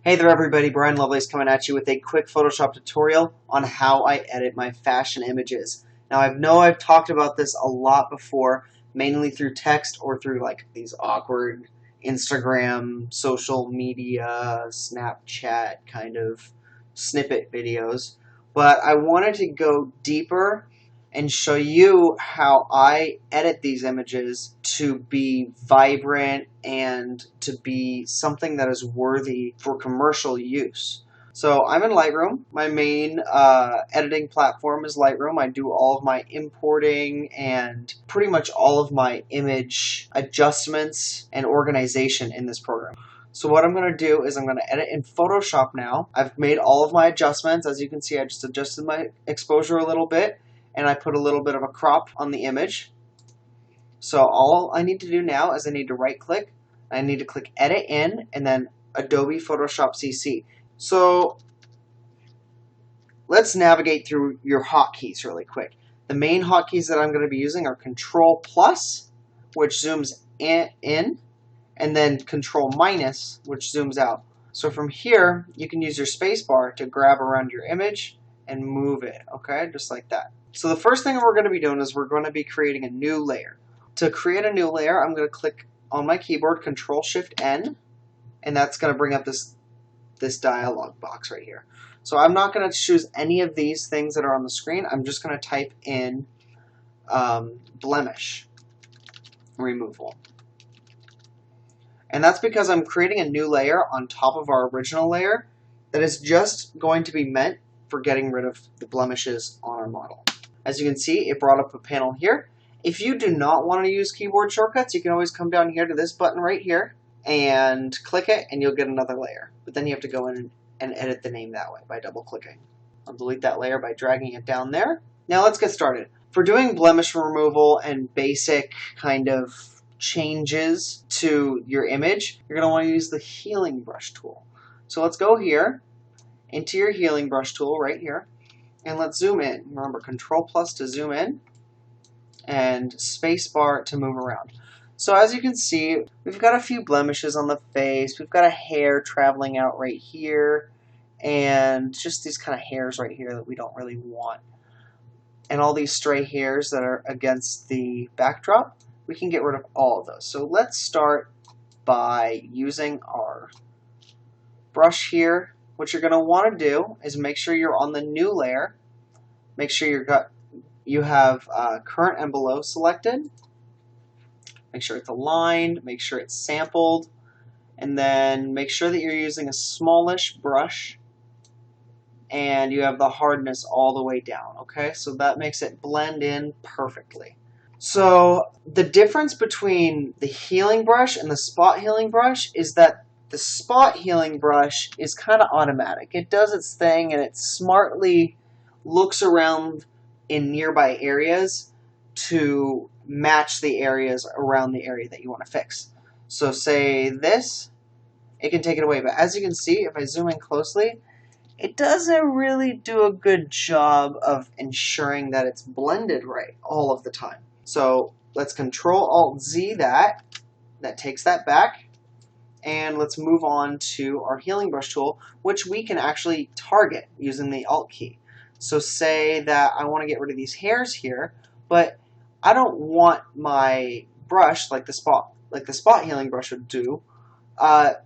Hey there everybody, Brian Lovelace coming at you with a quick Photoshop tutorial on how I edit my fashion images. Now I know I've talked about this a lot before, mainly through text or through like these awkward Instagram, social media, Snapchat kind of snippet videos, but I wanted to go deeper and show you how I edit these images to be vibrant and to be something that is worthy for commercial use. So I'm in Lightroom. My main editing platform is Lightroom. I do all of my importing and pretty much all of my image adjustments and organization in this program. So what I'm going to do is I'm going to edit in Photoshop now. I've made all of my adjustments. As you can see, I just adjusted my exposure a little bit, and I put a little bit of a crop on the image. So all I need to do now is I need to right click, I need to click Edit In, and then Adobe Photoshop CC. So let's navigate through your hotkeys really quick. The main hotkeys that I'm going to be using are Control plus, which zooms in, and then Control minus, which zooms out. So from here, you can use your space bar to grab around your image and move it, okay, just like that. So the first thing we're going to be doing is we're going to be creating a new layer. To create a new layer, I'm going to click on my keyboard, Control-Shift-N, and that's going to bring up this dialog box right here. So I'm not going to choose any of these things that are on the screen. I'm just going to type in blemish removal. And that's because I'm creating a new layer on top of our original layer that is just going to be meant for getting rid of the blemishes on our model. As you can see, it brought up a panel here. If you do not want to use keyboard shortcuts, you can always come down here to this button right here and click it, and you'll get another layer. But then you have to go in and edit the name that way by double-clicking. I'll delete that layer by dragging it down there. Now let's get started. For doing blemish removal and basic kind of changes to your image, you're going to want to use the healing brush tool. So let's go here into your healing brush tool right here, and let's zoom in. Remember, Control plus to zoom in and space bar to move around. So as you can see, we've got a few blemishes on the face. We've got a hair traveling out right here, and just these kind of hairs right here that we don't really want. And all these stray hairs that are against the backdrop, we can get rid of all of those. So let's start by using our brush here. What you're going to want to do is make sure you're on the new layer. Make sure you have current and below selected. Make sure it's aligned. Make sure it's sampled. And then make sure that you're using a smallish brush. And you have the hardness all the way down. Okay, so that makes it blend in perfectly. So the difference between the healing brush and the spot healing brush is that the spot healing brush is kind of automatic. It does its thing and it smartly looks around in nearby areas to match the areas around the area that you want to fix. So say this, it can take it away. But as you can see, if I zoom in closely, it doesn't really do a good job of ensuring that it's blended right all of the time. So let's Control-Alt-Z that takes that back. And let's move on to our healing brush tool, which we can actually target using the Alt key. So say that I want to get rid of these hairs here, but I don't want my brush, like the spot healing brush would do, to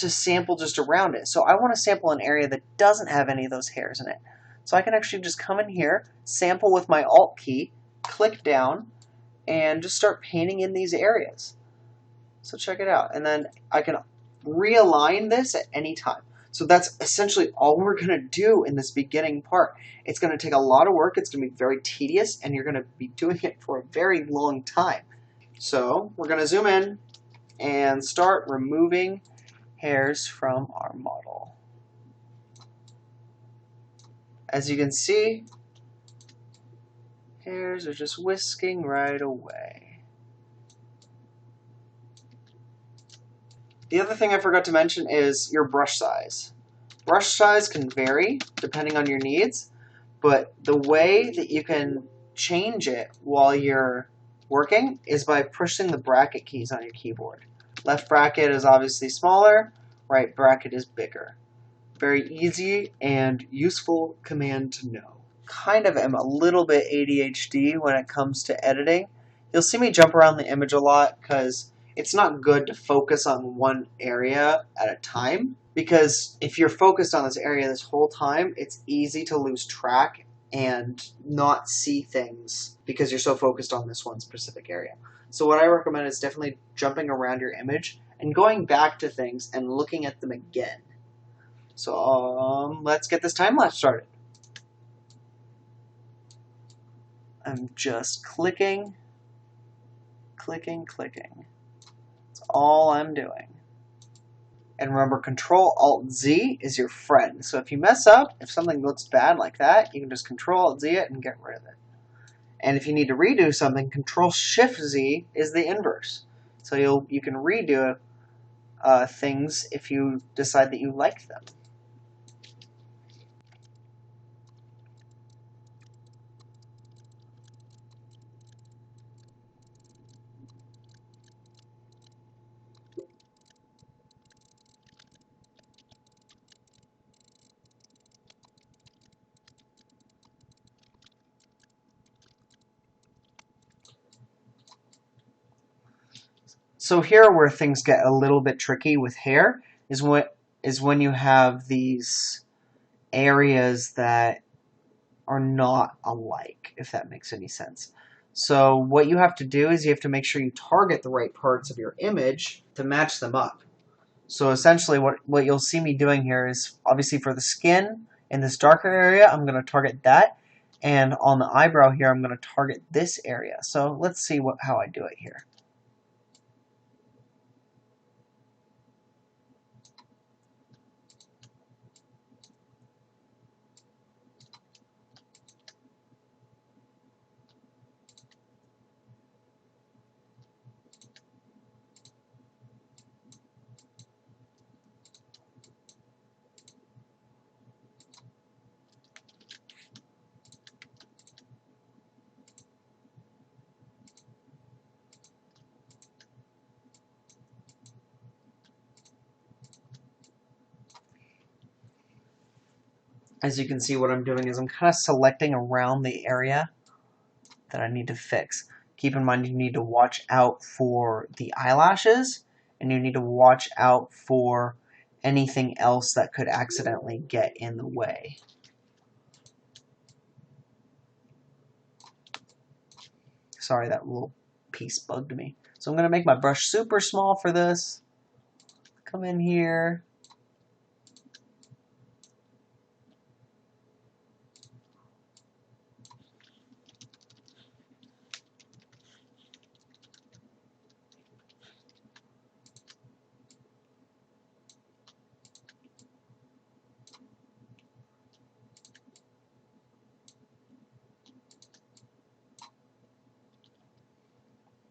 sample just around it. So I want to sample an area that doesn't have any of those hairs in it. So I can actually just come in here, sample with my Alt key, click down, and just start painting in these areas. So check it out. And then I can realign this at any time. So that's essentially all we're going to do in this beginning part. It's going to take a lot of work. It's going to be very tedious, and you're going to be doing it for a very long time. So we're going to zoom in and start removing hairs from our model. As you can see, hairs are just whisking right away. The other thing I forgot to mention is your brush size. Brush size can vary depending on your needs, but the way that you can change it while you're working is by pushing the bracket keys on your keyboard. Left bracket is obviously smaller, right bracket is bigger. Very easy and useful command to know. Kind of am a little bit ADHD when it comes to editing. You'll see me jump around the image a lot because it's not good to focus on one area at a time, because if you're focused on this area this whole time, it's easy to lose track and not see things because you're so focused on this one specific area. So what I recommend is definitely jumping around your image and going back to things and looking at them again. So let's get this time lapse started. I'm just clicking, clicking, clicking. That's all I'm doing. And remember, Control-Alt-Z is your friend. So if you mess up, if something looks bad like that, you can just Control-Alt-Z it and get rid of it. And if you need to redo something, Control-Shift-Z is the inverse. So you can redo things if you decide that you like them. So here where things get a little bit tricky with hair is when you have these areas that are not alike, if that makes any sense. So what you have to do is you have to make sure you target the right parts of your image to match them up. So essentially what you'll see me doing here is, obviously for the skin in this darker area, I'm going to target that. And on the eyebrow here, I'm going to target this area. So let's see how I do it here. As you can see, what I'm doing is I'm kind of selecting around the area that I need to fix. Keep in mind you need to watch out for the eyelashes, and you need to watch out for anything else that could accidentally get in the way. Sorry, that little piece bugged me. So I'm going to make my brush super small for this. Come in here.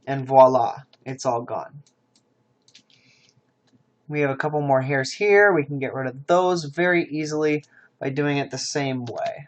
And voila, it's all gone. We have a couple more hairs here. We can get rid of those very easily by doing it the same way.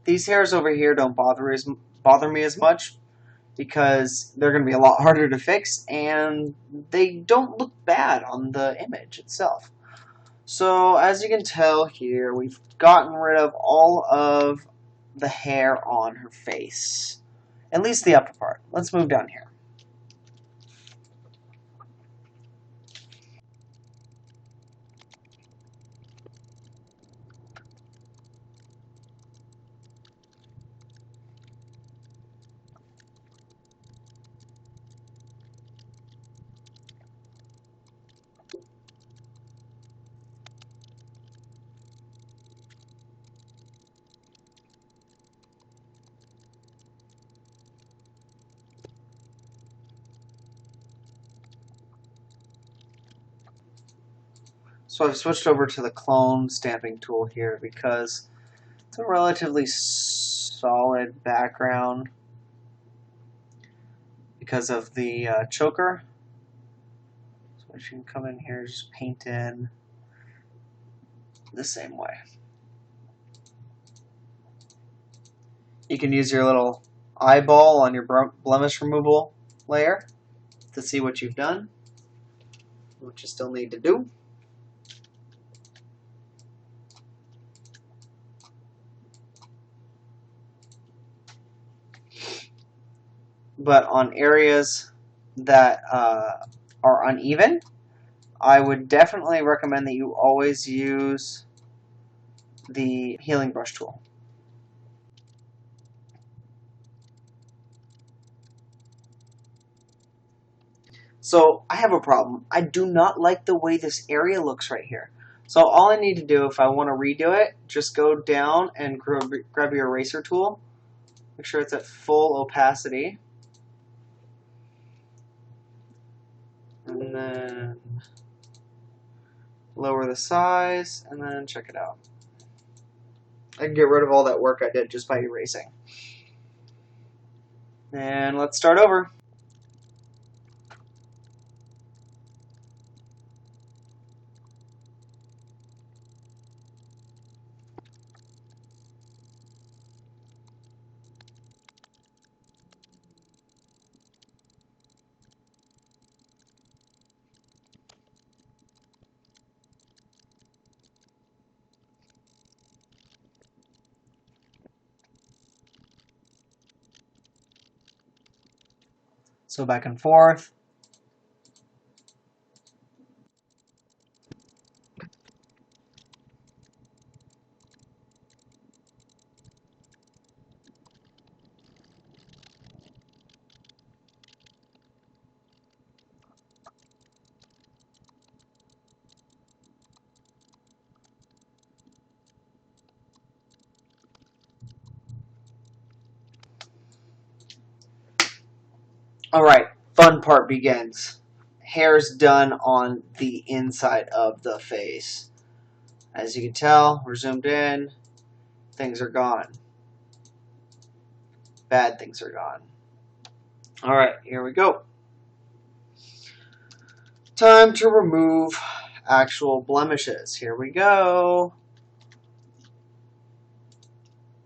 These hairs over here don't bother me as much because they're going to be a lot harder to fix, and they don't look bad on the image itself. So as you can tell here, we've gotten rid of all of the hair on her face, at least the upper part. Let's move down here. So I've switched over to the clone stamping tool here because it's a relatively solid background because of the choker. So you can come in here and just paint in the same way. You can use your little eyeball on your blemish removal layer to see what you've done, what you still need to do. But on areas that are uneven, I would definitely recommend that you always use the healing brush tool. So I have a problem. I do not like the way this area looks right here. So all I need to do if I want to redo it, just go down and grab your eraser tool. Make sure it's at full opacity. And then lower the size, and then check it out. I can get rid of all that work I did just by erasing. And let's start over. So back and forth. Alright, fun part begins. Hair's done on the inside of the face. As you can tell, we're zoomed in. Things are gone. Bad things are gone. Alright, here we go. Time to remove actual blemishes. Here we go.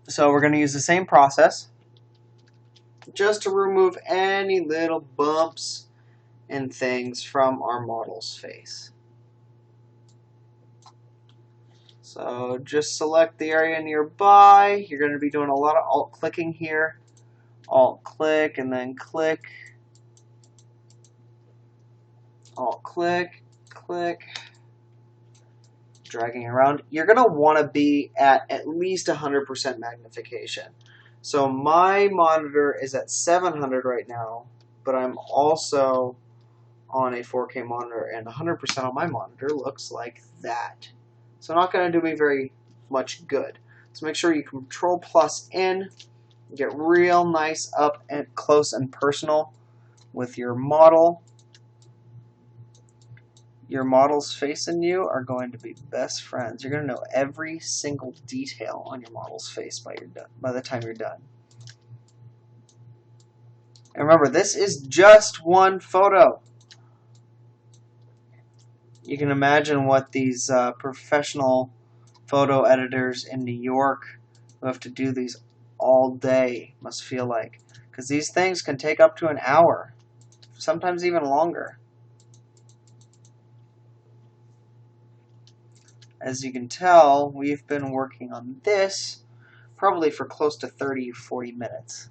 So we're going to use the same process just to remove any little bumps and things from our model's face. So just select the area nearby. You're going to be doing a lot of alt clicking here. Alt click and then click. Alt click, click. Dragging around. You're going to want to be at least 100% magnification. So my monitor is at 700 right now, but I'm also on a 4K monitor, and 100% on my monitor looks like that. So not going to do me very much good. So make sure you Control plus in, get real nice up and close and personal with your model. Your model's face and you are going to be best friends. You're going to know every single detail on your model's face by the time you're done. And remember, this is just one photo. You can imagine what these professional photo editors in New York who have to do these all day must feel like. Because these things can take up to an hour, sometimes even longer. As you can tell, we've been working on this probably for close to 30 or 40 minutes.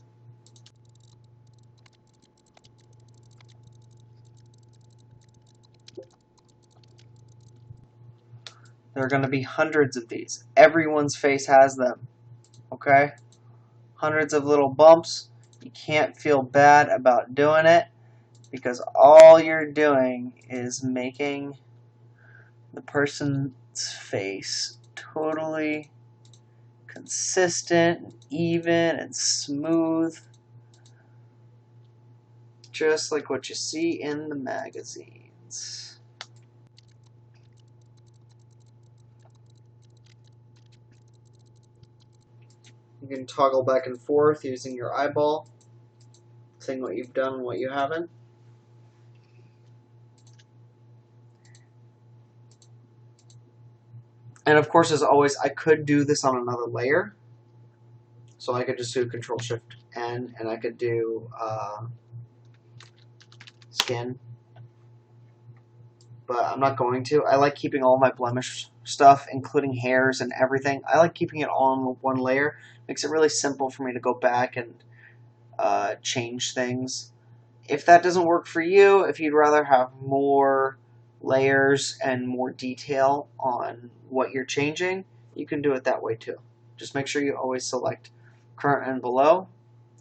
There are going to be hundreds of these. Everyone's face has them. Okay? Hundreds of little bumps. You can't feel bad about doing it because all you're doing is making the person's face totally consistent, even, and smooth. Just like what you see in the magazines. You can toggle back and forth using your eyeball, saying what you've done and what you haven't. And of course, as always, I could do this on another layer. So I could just do Control-Shift-N, and I could do skin. But I'm not going to. I like keeping all my blemish stuff, including hairs and everything. I like keeping it all in one layer. Makes it really simple for me to go back and change things. If that doesn't work for you, if you'd rather have more layers and more detail on what you're changing, you can do it that way too. Just make sure you always select current and below.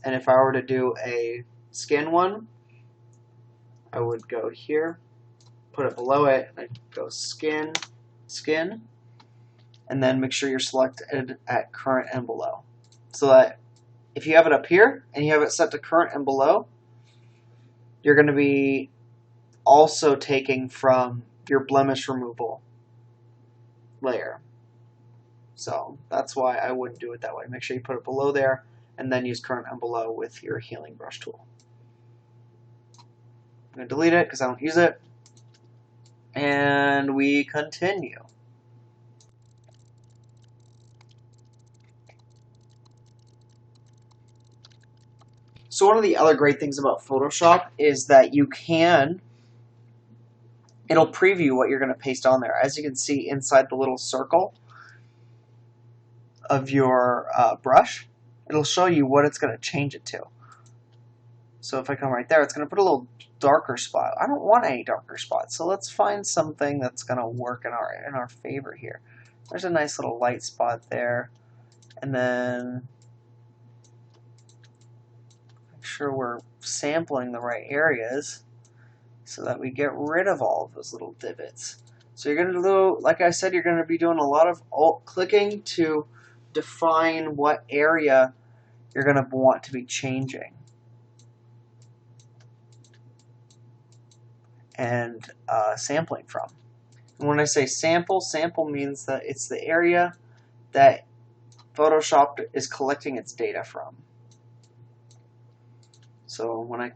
And if I were to do a skin one, I would go here, put it below it, and I'd go skin, skin, and then make sure you're selected at current and below. So that if you have it up here and you have it set to current and below, you're going to be also taking from your blemish removal layer. So that's why I wouldn't do it that way. Make sure you put it below there and then use current and below with your healing brush tool. I'm going to delete it because I don't use it. And we continue. So one of the other great things about Photoshop is that you can, it'll preview what you're going to paste on there. As you can see inside the little circle of your brush, it'll show you what it's going to change it to. So if I come right there, it's going to put a little darker spot. I don't want any darker spots, so let's find something that's going to work in our favor here. There's a nice little light spot there, and then make sure we're sampling the right areas so that we get rid of all of those little divots. So you're going to do, like I said, you're going to be doing a lot of alt-clicking to define what area you're going to want to be changing. And sampling from. And when I say sample, sample means that it's the area that Photoshop is collecting its data from. So when I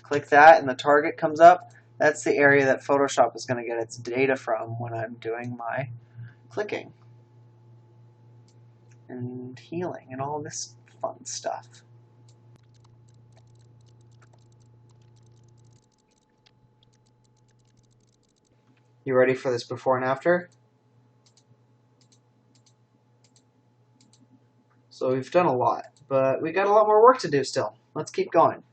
click that and the target comes up, that's the area that Photoshop is going to get its data from when I'm doing my clicking and healing and all this fun stuff. You ready for this before and after? So we've done a lot, but we got a lot more work to do still. Let's keep going.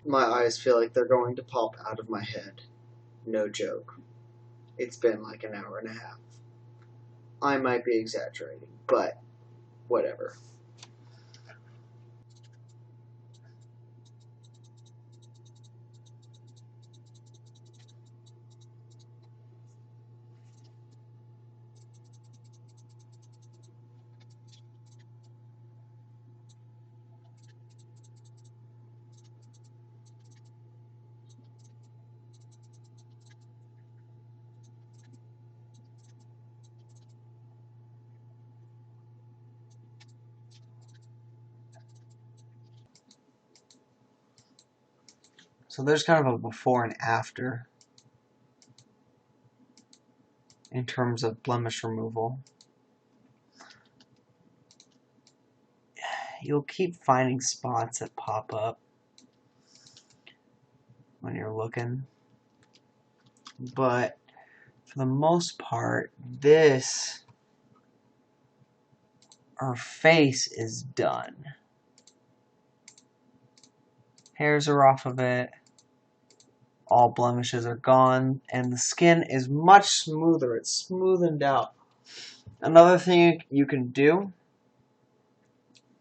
My eyes feel like they're going to pop out of my head. No joke. It's been like an hour and a half. I might be exaggerating, but whatever. So there's kind of a before and after in terms of blemish removal. You'll keep finding spots that pop up when you're looking, but for the most part, our face is done. Hairs are off of it. All blemishes are gone, and the skin is much smoother. It's smoothened out. Another thing you can do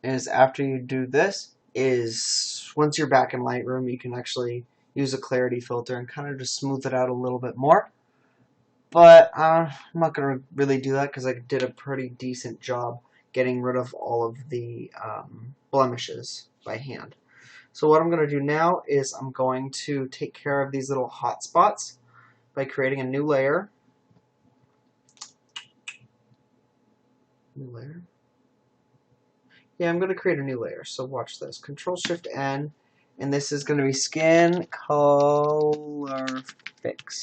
is after you do this is once you're back in Lightroom, you can actually use a clarity filter and kind of just smooth it out a little bit more. But I'm not going to really do that because I did a pretty decent job getting rid of all of the blemishes by hand. So what I'm going to do now is I'm going to take care of these little hot spots by creating a new layer. New layer. Yeah, I'm going to create a new layer. So watch this. Control-Shift-N, and this is going to be Skin Color Fix.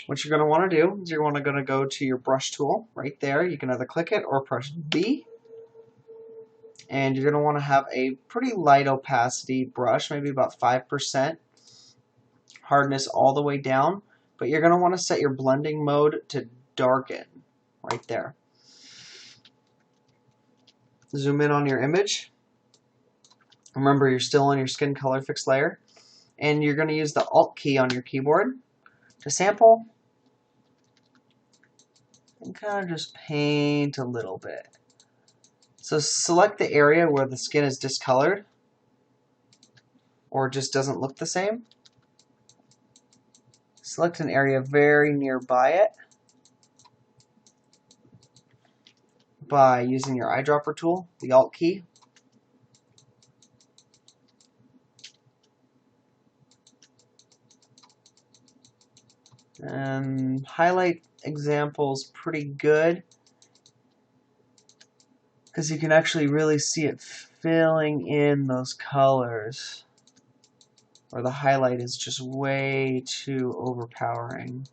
What you're going to want to do is you're going to go to your brush tool right there. You can either click it or press B. And you're going to want to have a pretty light opacity brush, maybe about 5%. Hardness all the way down. But you're going to want to set your blending mode to darken right there. Zoom in on your image. Remember, you're still on your Skin Color Fix layer. And you're going to use the Alt key on your keyboard to sample and kind of just paint a little bit. So select the area where the skin is discolored or just doesn't look the same. Select an area very nearby it by using your eyedropper tool, the Alt key. And highlight examples pretty good because you can actually really see it filling in those colors, or the highlight is just way too overpowering.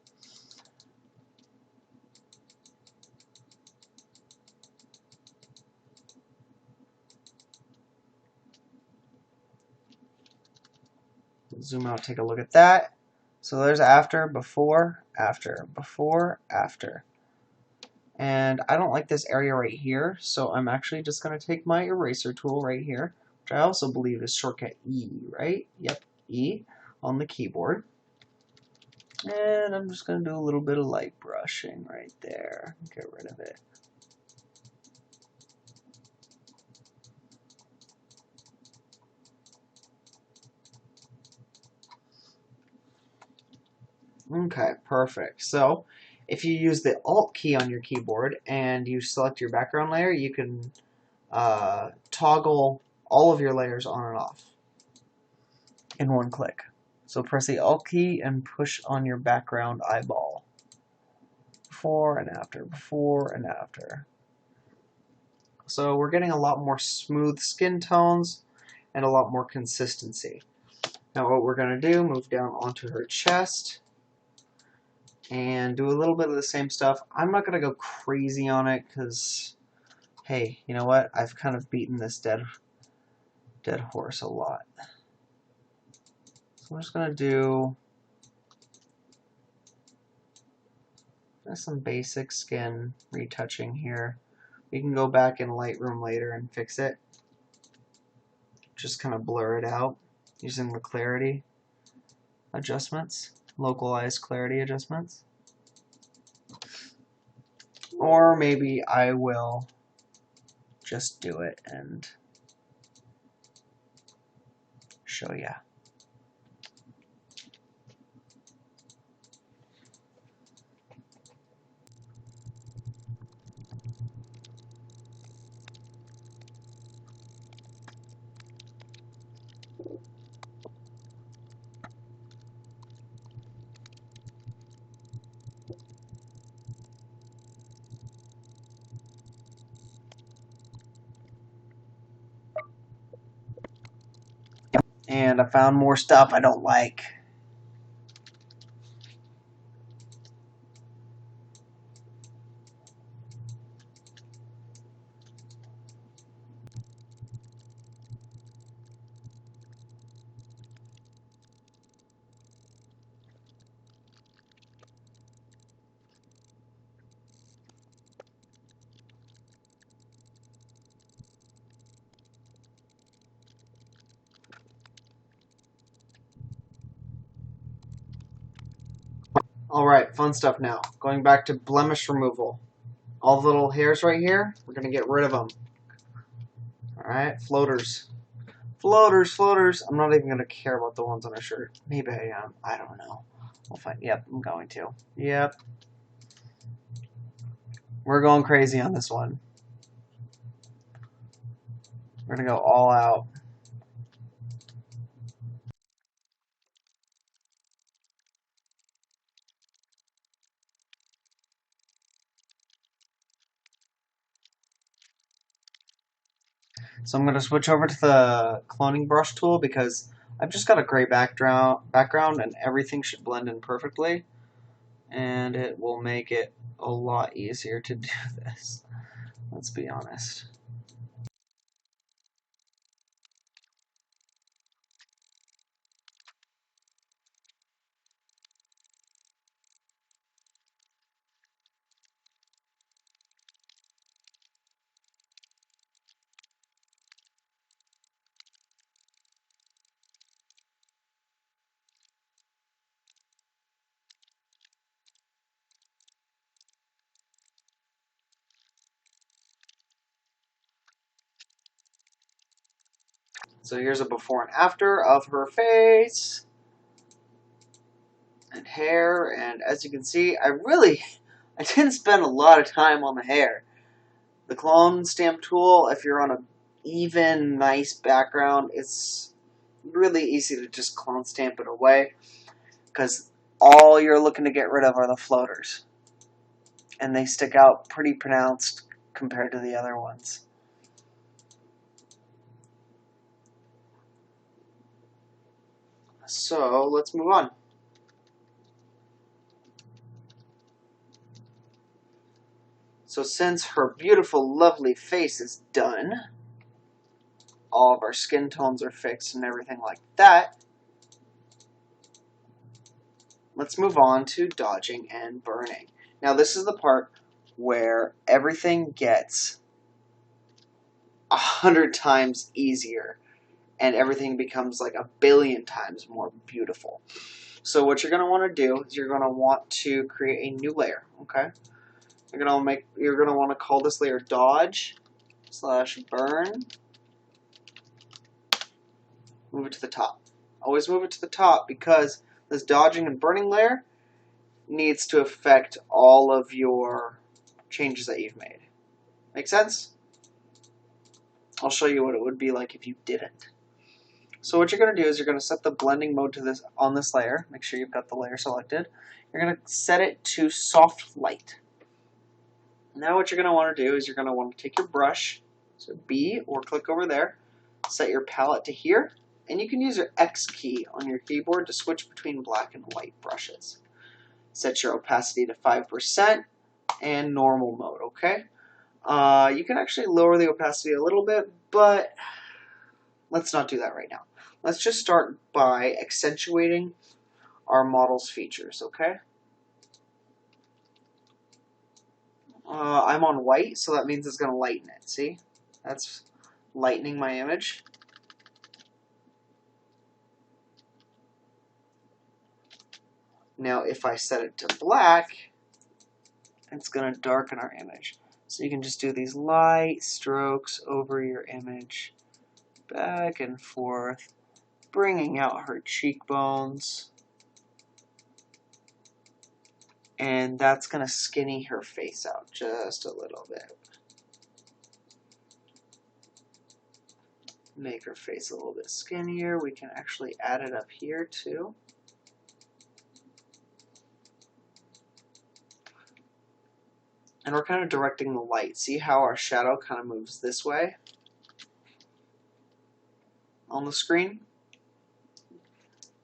Zoom out, take a look at that. So there's after, before, after, before, after. And I don't like this area right here, so I'm actually just going to take my eraser tool right here, which I also believe is shortcut E, right? Yep, E on the keyboard. And I'm just going to do a little bit of light brushing right there. Get rid of it. Okay, perfect. So if you use the Alt key on your keyboard and you select your background layer, you can toggle all of your layers on and off in one click. So press the Alt key and push on your background eyeball. Before and after, before and after. So we're getting a lot more smooth skin tones and a lot more consistency. Now what we're going to do, move down onto her chest and do a little bit of the same stuff. I'm not going to go crazy on it because Hey, you know what? I've kind of beaten this dead horse a lot. So I'm just going to do some basic skin retouching here. We can go back in Lightroom later and fix it. Just kind of blur it out using the clarity adjustments, localized clarity adjustments. Or maybe I will just do it and show you. And I found more stuff I don't like. Alright, fun stuff now. Going back to blemish removal. All the little hairs right here, we're going to get rid of them. Alright, floaters. Floaters, floaters. I'm not even going to care about the ones on our shirt. Maybe I am. I don't know. We'll find. Yep, I'm going to. Yep. We're going crazy on this one. We're going to go all out. So I'm going to switch over to the cloning brush tool because I've just got a gray background and everything should blend in perfectly. And it will make it a lot easier to do this. Let's be honest. So here's a before and after of her face and hair, and as you can see, I didn't spend a lot of time on the hair. The clone stamp tool, if you're on a even, nice background, it's really easy to just clone stamp it away because all you're looking to get rid of are the floaters, and they stick out pretty pronounced compared to the other ones. So let's move on. So since her beautiful, lovely face is done, all of our skin tones are fixed and everything like that, let's move on to dodging and burning. Now this is the part where everything gets 100 times easier and everything becomes like 1,000,000,000 times more beautiful. So what you're going to want to do is you're going to want to create a new layer, okay? You're going to want to call this layer dodge/burn. Move it to the top. Always move it to the top because this dodging and burning layer needs to affect all of your changes that you've made. Make sense? I'll show you what it would be like if you didn't. So what you're going to do is you're going to set the blending mode to this on this layer. Make sure you've got the layer selected. You're going to set it to soft light. Now what you're going to want to do is you're going to want to take your brush, so B or click over there, set your palette to here, and you can use your X key on your keyboard to switch between black and white brushes. Set your opacity to 5% and normal mode, okay? You can actually lower the opacity a little bit, but let's not do that right now. Let's just start by accentuating our model's features, okay? I'm on white, so that means it's going to lighten it. See? That's lightening my image. Now, if I set it to black, it's going to darken our image. So you can just do these light strokes over your image, back and forth, bringing out her cheekbones. And that's going to skinny her face out just a little bit. Make her face a little bit skinnier. We can actually add it up here too. And we're kind of directing the light. See how our shadow kind of moves this way on the screen?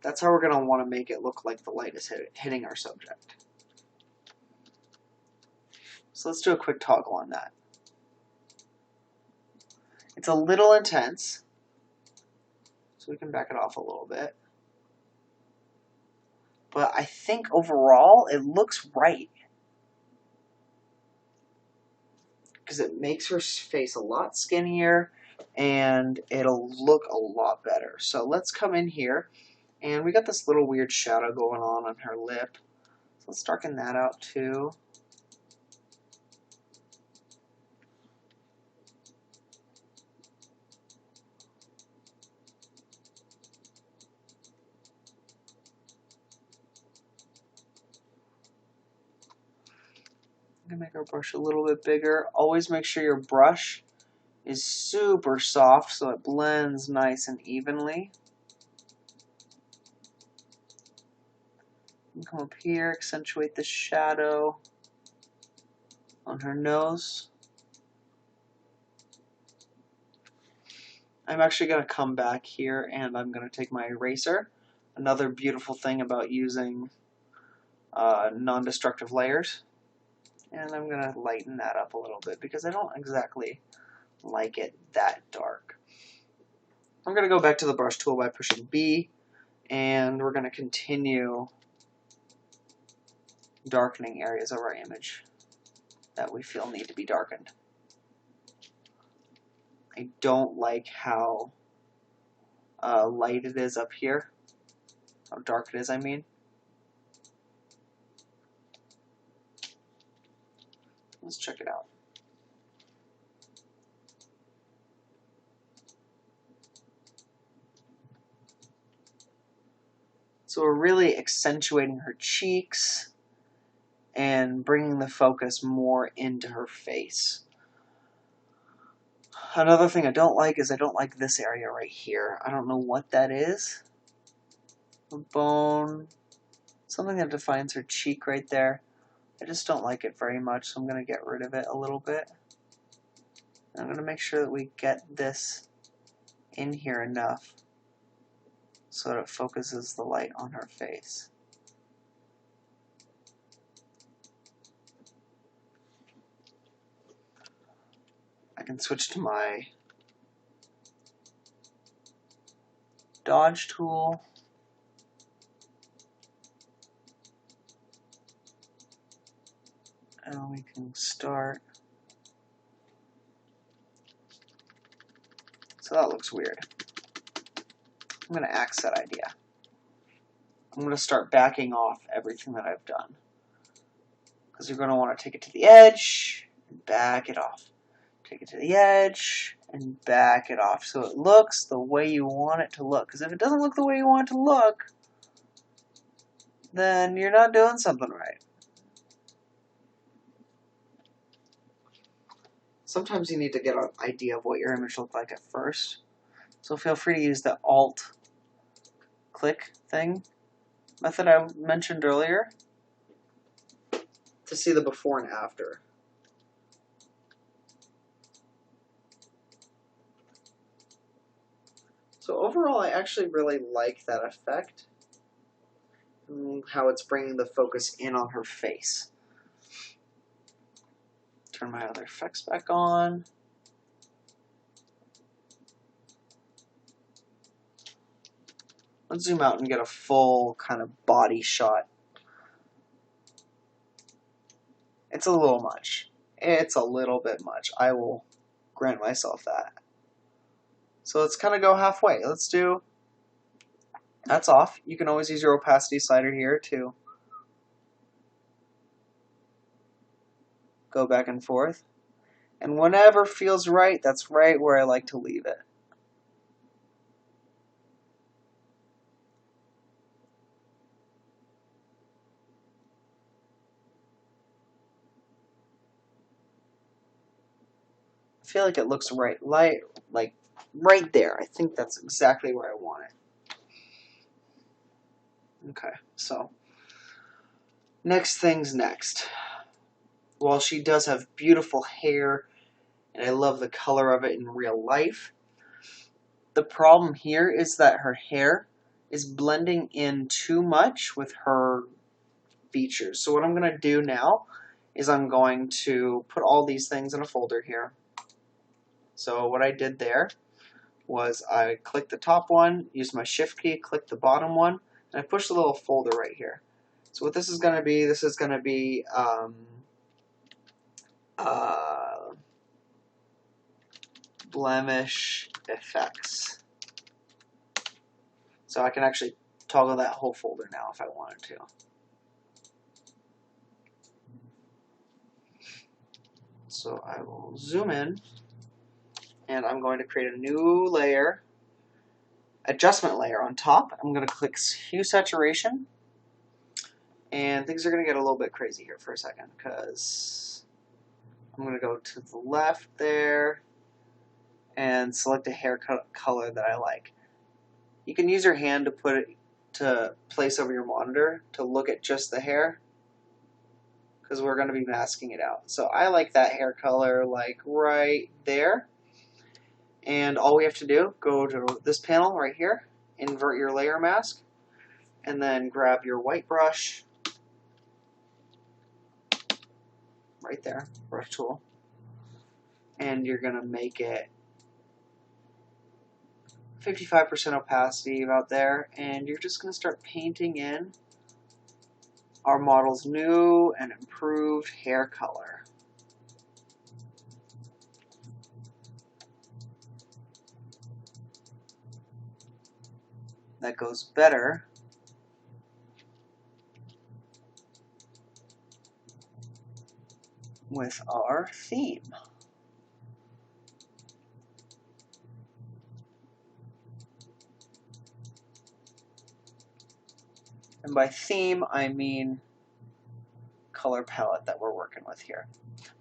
That's how we're going to want to make it look like the light is hitting our subject. So let's do a quick toggle on that. It's a little intense, so we can back it off a little bit. But I think overall it looks right, because it makes her face a lot skinnier and it'll look a lot better. So let's come in here, and we got this little weird shadow going on her lip. So let's darken that out too. I'm gonna make our brush a little bit bigger. Always make sure your brush is super soft so it blends nice and evenly. And come up here, accentuate the shadow on her nose. I'm actually going to come back here and I'm going to take my eraser. Another beautiful thing about using non-destructive layers. And I'm going to lighten that up a little bit because I don't exactly like it that dark. I'm going to go back to the brush tool by pushing B, and we're going to continue darkening areas of our image that we feel need to be darkened. I don't like how light it is up here, how dark it is, I mean. Let's check it out. So we're really accentuating her cheeks and bringing the focus more into her face. Another thing I don't like is I don't like this area right here. I don't know what that is. A bone, something that defines her cheek right there. I just don't like it very much, so I'm going to get rid of it a little bit. I'm going to make sure that we get this in here enough so that it focuses the light on her face. I can switch to my dodge tool. And we can start. So that looks weird. I'm going to axe that idea. I'm going to start backing off everything that I've done. Because you're going to want to take it to the edge and back it off. Take it to the edge and back it off so it looks the way you want it to look. Because if it doesn't look the way you want it to look, then you're not doing something right. Sometimes you need to get an idea of what your image looked like at first. So feel free to use the Alt-click thing method I mentioned earlier to see the before and after. So overall, I actually really like that effect, how it's bringing the focus in on her face. Turn my other effects back on. Let's zoom out and get a full kind of body shot. It's a little much. It's a little bit much. I will grant myself that. So let's kind of go halfway. Let's do, that's off. You can always use your opacity slider here to go back and forth. And whenever feels right, that's right where I like to leave it. I feel like it looks right, like right there. I think that's exactly where I want it. Okay, so next thing's next. While she does have beautiful hair, and I love the color of it in real life, the problem here is that her hair is blending in too much with her features. So what I'm going to do now is I'm going to put all these things in a folder here. So what I did there was I clicked the top one, used my shift key, clicked the bottom one, and I pushed the little folder right here. So what this is going to be blemish effects. So I can actually toggle that whole folder now if I wanted to. So I will zoom in, and I'm going to create a new layer, adjustment layer on top. I'm going to click Hue Saturation, and things are going to get a little bit crazy here for a second, because I'm going to go to the left there and select a hair color that I like. You can use your hand to put it to place over your monitor to look at just the hair, because we're going to be masking it out. So I like that hair color like right there. And all we have to do, go to this panel right here, invert your layer mask, and then grab your white brush right there, brush tool, and you're going to make it 55% opacity about there, and you're just going to start painting in our model's new and improved hair color. That goes better with our theme. And by theme, I mean color palette that we're working with here.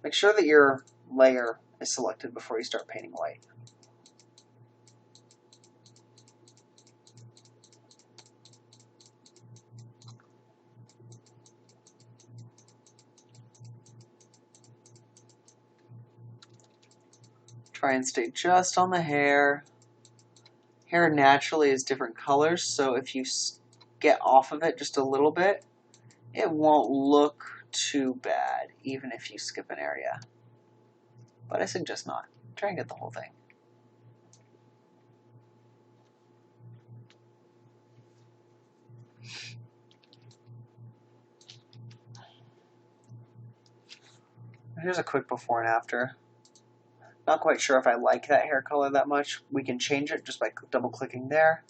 Make sure that your layer is selected before you start painting white. Try and stay just on the hair. Hair naturally is different colors, so if you get off of it just a little bit, it won't look too bad, even if you skip an area. But I suggest not. Try and get the whole thing. Here's a quick before and after. Not quite sure if I like that hair color that much. We can change it just by double-clicking there.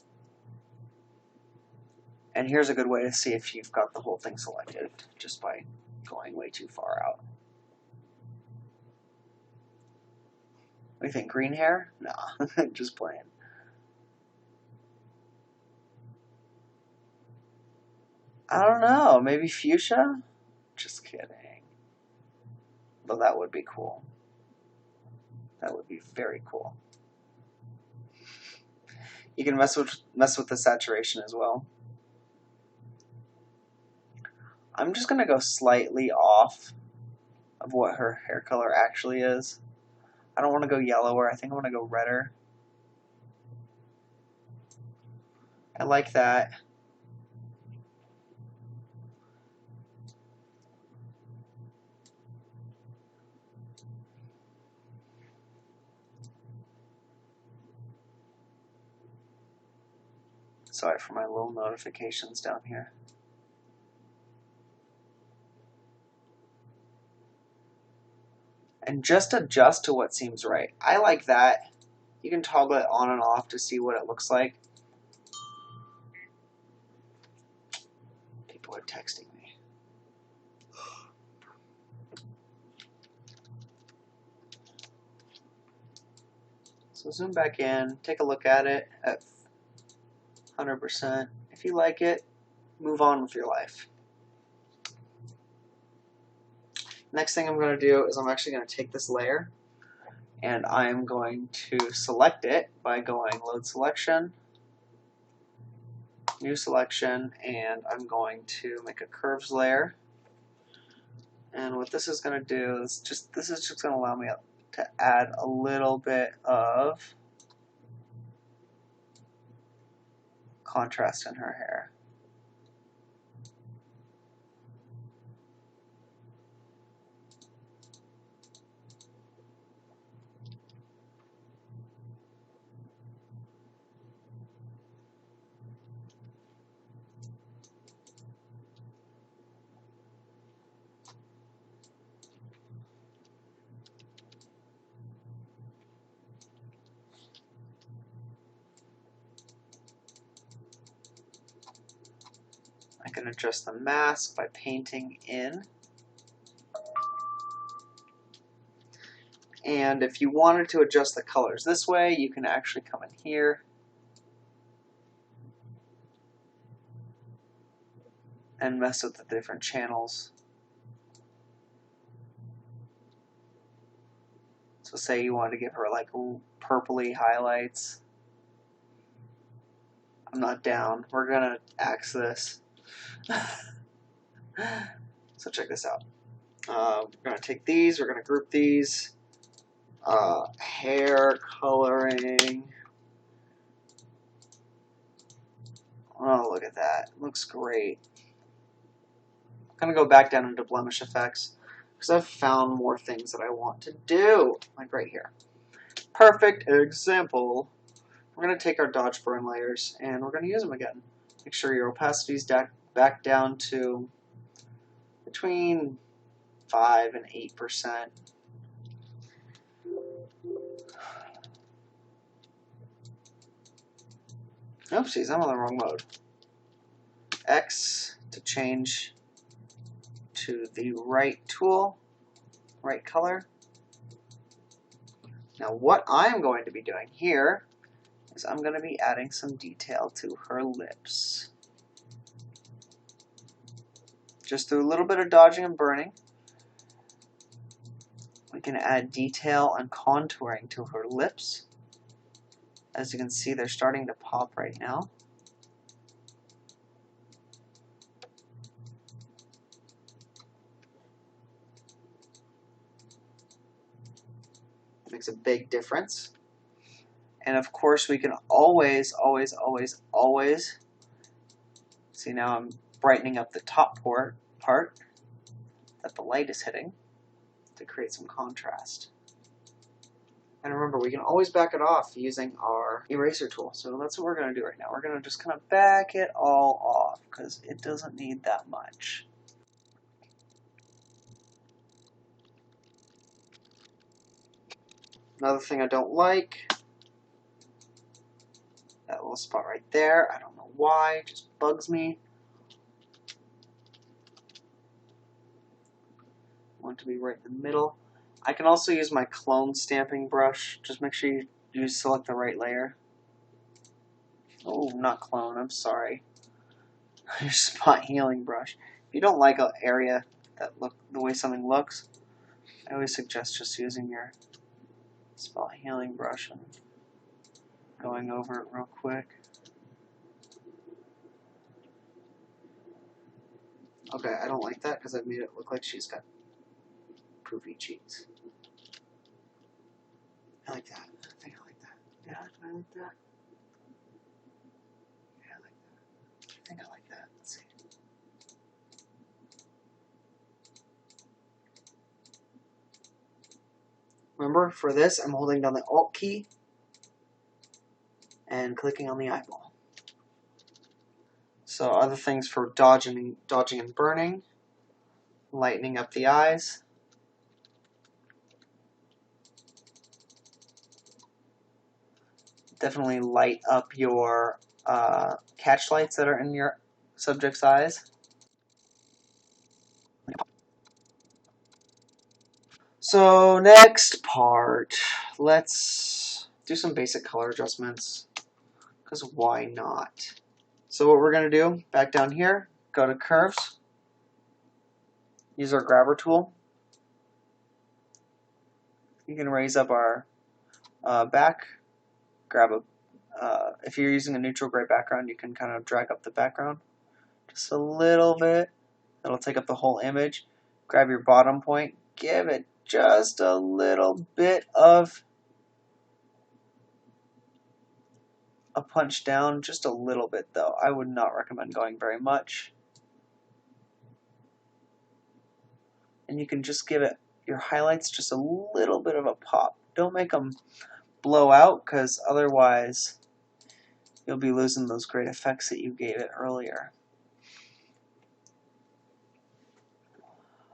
And here's a good way to see if you've got the whole thing selected, just by going way too far out. What do you think, green hair? Nah, just plain. I don't know, maybe fuchsia? Just kidding. Though that would be cool. That would be very cool. You can mess with the saturation as well. I'm just going to go slightly off of what her hair color actually is. I don't want to go yellower. I think I want to go redder. I like that. Sorry for my little notifications down here. And just adjust to what seems right. I like that. You can toggle it on and off to see what it looks like. People are texting me. So zoom back in, take a look at it at 100%. If you like it, move on with your life. Next thing I'm going to do is I'm actually going to take this layer and I'm going to select it by going Load Selection, New Selection, and I'm going to make a Curves layer. And what this is going to do is this is just going to allow me to add a little bit of contrast in her hair. I can adjust the mask by painting in. And if you wanted to adjust the colors this way, you can actually come in here and mess with the different channels. So say you wanted to give her like purpley highlights. I'm not down. We're gonna axe this. So check this out. We're gonna take these, we're gonna group these. Hair coloring. Oh, look at that. Looks great. I'm gonna go back down into blemish effects because I've found more things that I want to do. Like right here. Perfect example. We're going to take our dodge burn layers and we're going to use them again. Make sure your opacity is back down to between 5 and 8%. Oopsies, I'm on the wrong mode. X to change to the right tool, right color. Now what I'm going to be doing here is I'm going to be adding some detail to her lips. Just through a little bit of dodging and burning, we can add detail and contouring to her lips. As you can see, they're starting to pop right now. It makes a big difference. And of course, we can always, see now I'm brightening up the top part that the light is hitting to create some contrast. And remember, we can always back it off using our eraser tool. So that's what we're going to do right now. We're going to just kind of back it all off because it doesn't need that much. Another thing I don't like, that little spot right there. I don't know why, it just bugs me. I want it to be right in the middle. I can also use my clone stamping brush. Just make sure you select the right layer. Oh, not clone, I'm sorry. Your spot healing brush. If you don't like an area the way something looks, I always suggest just using your spot healing brush and going over it real quick. Okay, I don't like that because I've made it look like she's got poofy cheeks. I like that. I think I like that. Yeah, I like that. Yeah, I like that. I think I like that. Let's see. Remember, for this, I'm holding down the Alt key and clicking on the eyeball. So other things for dodging and burning, lightening up the eyes. Definitely light up your catch lights that are in your subject's eyes. So next part, let's do some basic color adjustments, because why not? So what we're going to do, back down here, go to curves, use our grabber tool. You can raise up our back, grab a, if you're using a neutral gray background, you can kind of drag up the background just a little bit. That'll take up the whole image. Grab your bottom point, give it just a little bit of a punch down, just a little bit though. I would not recommend going very much. And you can just give it your highlights just a little bit of a pop. Don't make them blow out, because otherwise you'll be losing those great effects that you gave it earlier.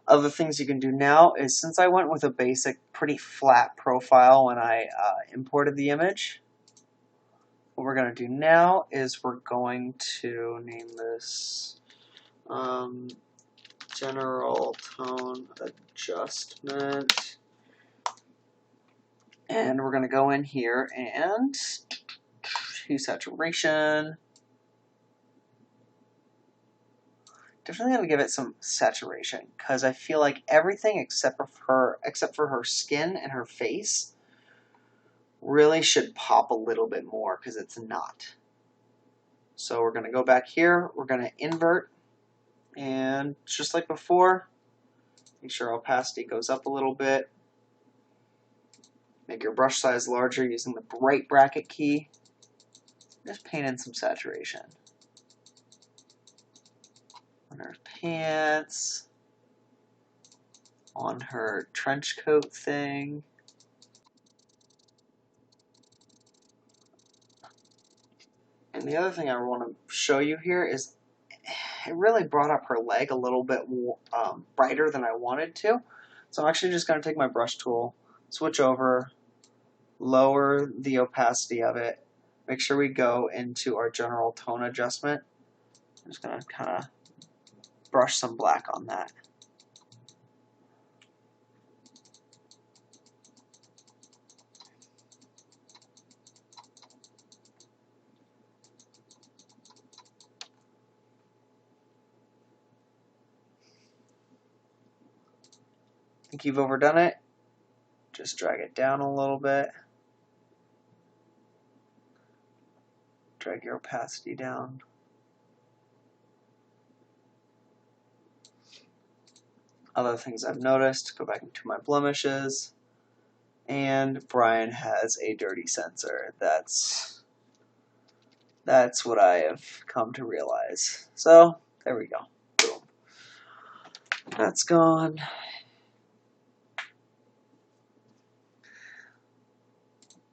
Other things you can do now is, since I went with a basic, pretty flat profile when I imported the image, what we're going to do now is we're going to name this General Tone Adjustment. And we're going to go in here and hue saturation. Definitely going to give it some saturation, because I feel like everything except for her skin and her face really should pop a little bit more, because it's not. So we're going to go back here, we're going to invert, and just like before, make sure opacity goes up a little bit. Make your brush size larger using the right bracket key. Just paint in some saturation. On her pants, on her trench coat thing. And the other thing I want to show you here is it really brought up her leg a little bit brighter than I wanted to. So I'm actually just going to take my brush tool, switch over, lower the opacity of it, make sure we go into our general tone adjustment. I'm just going to kind of brush some black on that. Think you've overdone it? Just drag it down a little bit. Drag your opacity down. Other things I've noticed, go back into my blemishes, and Brian has a dirty sensor. That's what I have come to realize. So, there we go. Boom. That's gone.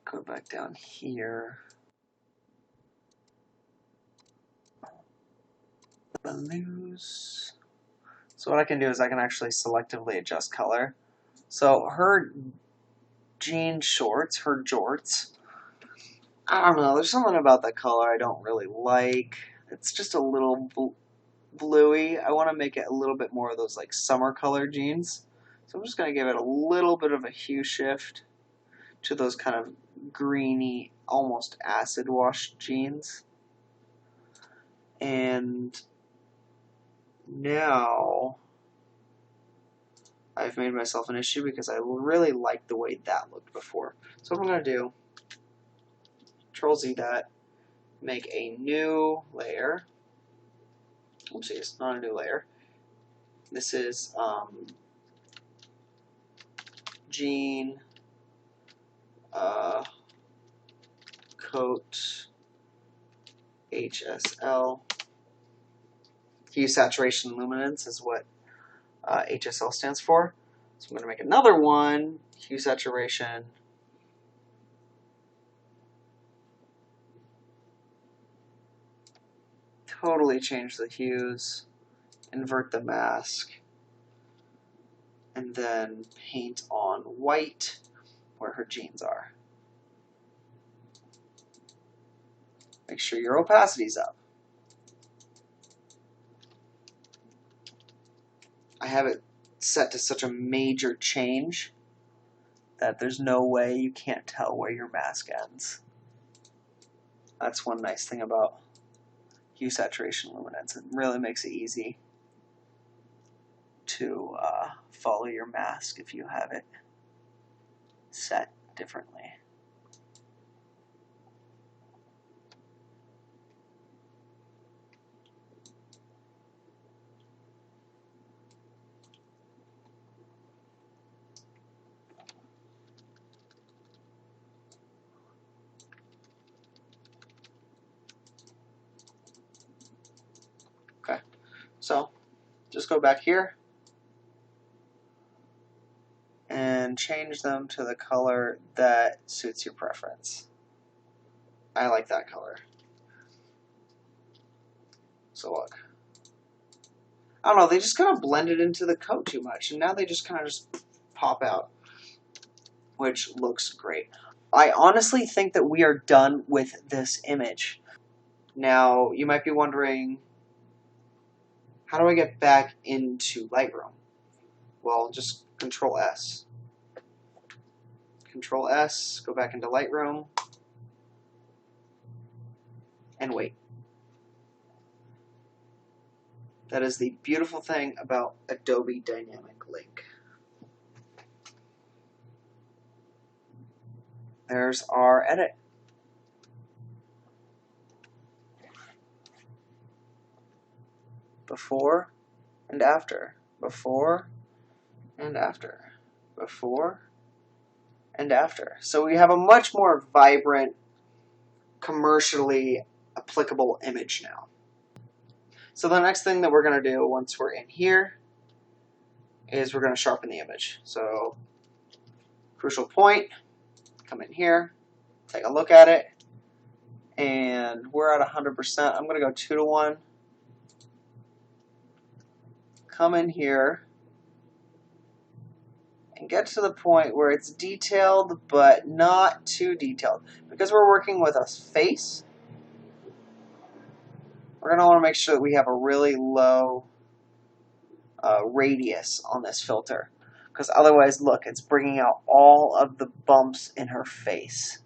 Go back down here. Blues. So what I can do is I can actually selectively adjust color. So her jean shorts, her jorts, I don't know, there's something about that color I don't really like. It's just a little bluey. I want to make it a little bit more of those like summer color jeans. So I'm just going to give it a little bit of a hue shift to those kind of greeny, almost acid wash jeans. And now I've made myself an issue, because I really liked the way that looked before. So what I'm going to do, Control Z that, make a new layer. Oopsies, not a new layer. This is jean coat HSL. Hue saturation luminance is what HSL stands for. So I'm going to make another one, hue saturation totally change the hues, invert the mask, and then paint on white where her jeans are. Make sure your opacity's up. I have it set to such a major change that there's no way you can't tell where your mask ends. That's one nice thing about hue saturation luminance. It really makes it easy to follow your mask if you have it set differently. Okay, so just go back here and change them to the color that suits your preference. I like that color. So look. I don't know, they just kind of blended into the coat too much, and now they just kind of just pop out, which looks great. I honestly think that we are done with this image. Now, you might be wondering, how do I get back into Lightroom? Well, just Control S. Control S, go back into Lightroom, and wait. That is the beautiful thing about Adobe Dynamic Link. There's our edit. Before and after. Before and after. Before and after. So we have a much more vibrant, commercially applicable image now. So the next thing that we're going to do once we're in here is we're going to sharpen the image. So crucial point, come in here, take a look at it, and we're at 100%. I'm going to go 2:1. Come in here and get to the point where it's detailed but not too detailed. Because we're working with a face, we're going to want to make sure that we have a really low radius on this filter. Because otherwise, look, it's bringing out all of the bumps in her face.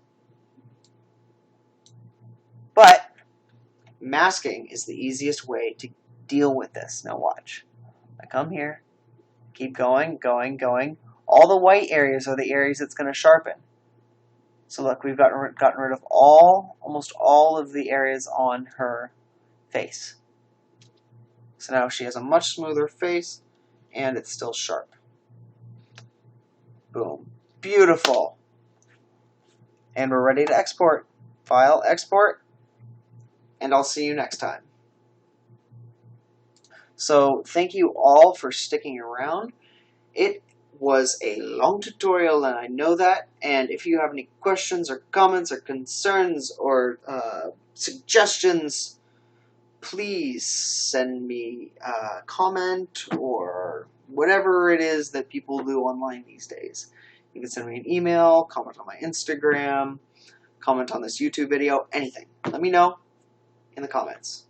But masking is the easiest way to deal with this. Now watch. I come here, keep going, going, going. All the white areas are the areas it's going to sharpen. So look, we've gotten rid of almost all of the areas on her face. So now she has a much smoother face, and it's still sharp. Boom. Beautiful. And we're ready to export. File, export, and I'll see you next time. So thank you all for sticking around. It was a long tutorial, and I know that. And if you have any questions or comments or concerns or suggestions, please send me a comment or whatever it is that people do online these days. You can send me an email, comment on my Instagram, comment on this YouTube video, anything. Let me know in the comments.